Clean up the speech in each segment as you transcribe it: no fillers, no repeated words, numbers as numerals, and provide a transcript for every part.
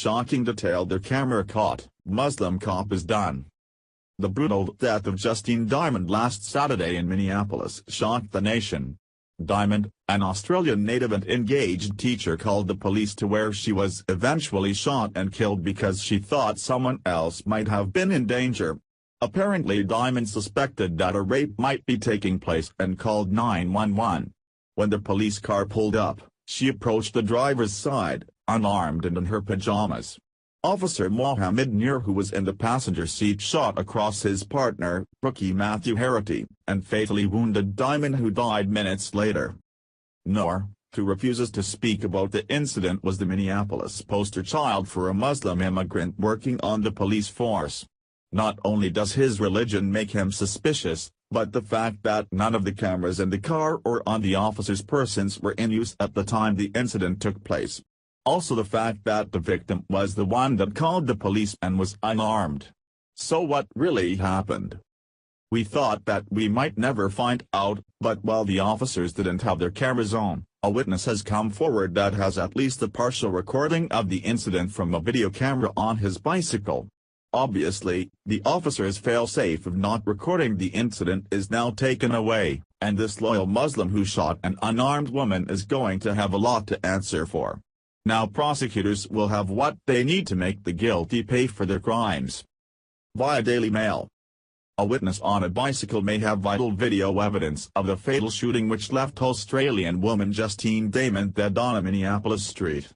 shocking detail the camera caught, Muslim cop is done. The brutal death of Justine Diamond last Saturday in Minneapolis shocked the nation. Diamond, an Australian native and engaged teacher, called the police to where she was eventually shot and killed because she thought someone else might have been in danger. Apparently Diamond suspected that a rape might be taking place and called 911. When the police car pulled up, she approached the driver's side, unarmed and in her pajamas. Officer Mohammed Nur, who was in the passenger seat, shot across his partner, rookie Matthew Harity, and fatally wounded Diamond, who died minutes later. Nur, who refuses to speak about the incident, was the Minneapolis poster child for a Muslim immigrant working on the police force. Not only does his religion make him suspicious, but the fact that none of the cameras in the car or on the officers' persons were in use at the time the incident took place. Also the fact that the victim was the one that called the police and was unarmed. So what really happened? We thought that we might never find out, but while the officers didn't have their cameras on, a witness has come forward that has at least a partial recording of the incident from a video camera on his bicycle. Obviously, the officer's fail-safe of not recording the incident is now taken away, and this loyal Muslim who shot an unarmed woman is going to have a lot to answer for. Now prosecutors will have what they need to make the guilty pay for their crimes. Via Daily Mail. A witness on a bicycle may have vital video evidence of the fatal shooting which left Australian woman Justine Diamond dead on a Minneapolis street.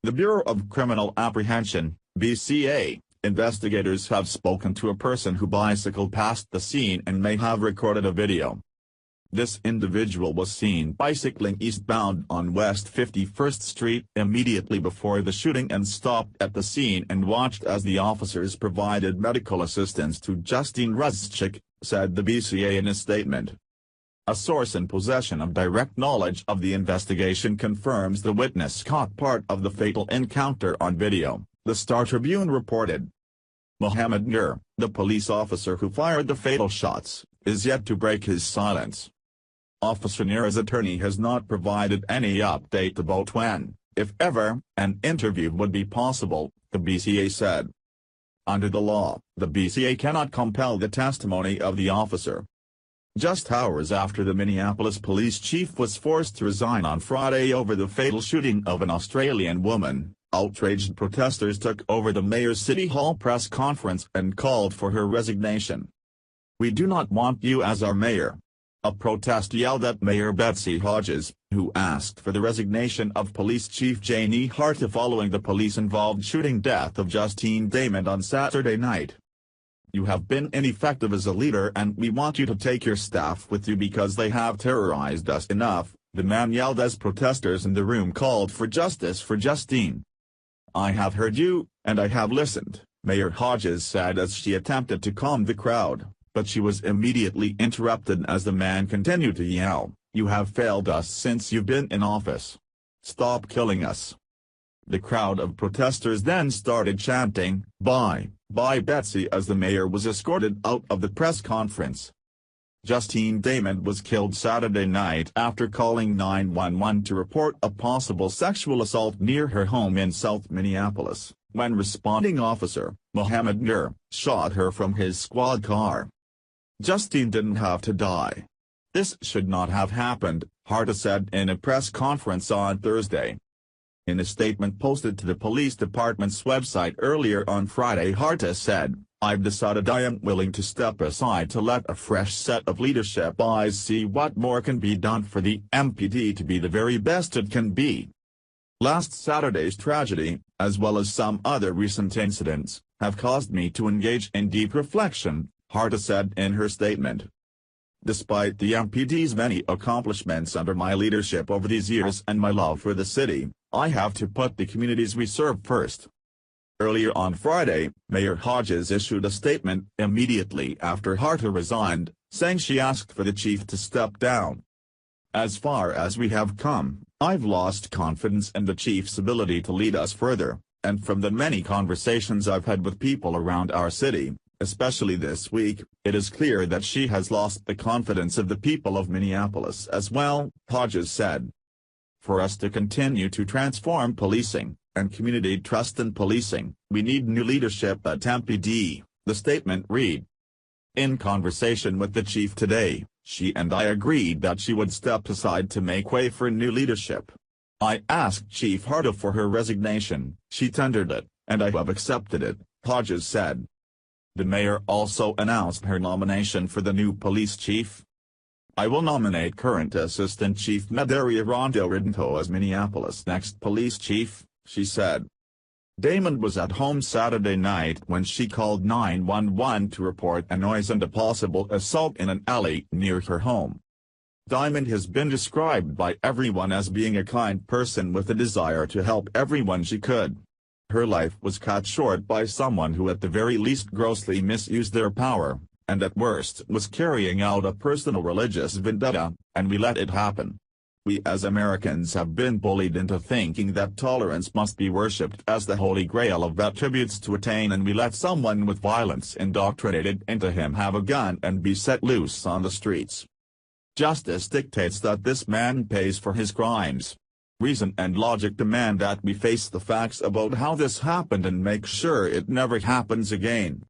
The Bureau of Criminal Apprehension, BCA, investigators have spoken to a person who bicycled past the scene and may have recorded a video. This individual was seen bicycling eastbound on West 51st Street immediately before the shooting and stopped at the scene and watched as the officers provided medical assistance to Justine Ruzchik, said the BCA in a statement. A source in possession of direct knowledge of the investigation confirms the witness caught part of the fatal encounter on video, the Star Tribune reported. Mohammed Nur, the police officer who fired the fatal shots, is yet to break his silence. Officer Nur's attorney has not provided any update about when, if ever, an interview would be possible, the BCA said. Under the law, the BCA cannot compel the testimony of the officer. Just hours after the Minneapolis police chief was forced to resign on Friday over the fatal shooting of an Australian woman, outraged protesters took over the mayor's City Hall press conference and called for her resignation. "We do not want you as our mayor," a protest yelled at Mayor Betsy Hodges, who asked for the resignation of Police Chief Janie Harta following the police-involved shooting death of Justine Diamond on Saturday night. "You have been ineffective as a leader and we want you to take your staff with you because they have terrorized us enough," the man yelled as protesters in the room called for justice for Justine. "I have heard you, and I have listened," Mayor Hodges said as she attempted to calm the crowd, but she was immediately interrupted as the man continued to yell, "You have failed us since you've been in office. Stop killing us." The crowd of protesters then started chanting, Bye Betsy," as the mayor was escorted out of the press conference. Justine Diamond was killed Saturday night after calling 911 to report a possible sexual assault near her home in South Minneapolis, when responding officer, Mohammed Nur, shot her from his squad car. "Justine didn't have to die. This should not have happened," Harta said in a press conference on Thursday. In a statement posted to the police department's website earlier on Friday, Harta said, "I've decided I am willing to step aside to let a fresh set of leadership eyes see what more can be done for the MPD to be the very best it can be." Last Saturday's tragedy, as well as some other recent incidents, have caused me to engage in deep reflection, Harta said in her statement. "Despite the MPD's many accomplishments under my leadership over these years and my love for the city, I have to put the communities we serve first." Earlier on Friday, Mayor Hodges issued a statement immediately after Harta resigned, saying she asked for the chief to step down. "As far as we have come, I've lost confidence in the chief's ability to lead us further, and from the many conversations I've had with people around our city, especially this week, it is clear that she has lost the confidence of the people of Minneapolis as well," Hodges said. "For us to continue to transform policing, and community trust in policing. We need new leadership at MPD, the statement read. In conversation with the chief today, she and I agreed that she would step aside to make way for new leadership. I asked Chief Hardo for her resignation, she tendered it, and I have accepted it, Hodges said. The mayor also announced her nomination for the new police chief. I will nominate current Assistant Chief Medaria Rondo Ridento as Minneapolis' next police chief, she said. Damond was at home Saturday night when she called 911 to report a noise and a possible assault in an alley near her home. Diamond has been described by everyone as being a kind person with a desire to help everyone she could. Her life was cut short by someone who at the very least grossly misused their power, and at worst was carrying out a personal religious vendetta, and we let it happen. We as Americans have been bullied into thinking that tolerance must be worshipped as the holy grail of attributes to attain, and we let someone with violence indoctrinated into him have a gun and be set loose on the streets. Justice dictates that this man pays for his crimes. Reason and logic demand that we face the facts about how this happened and make sure it never happens again.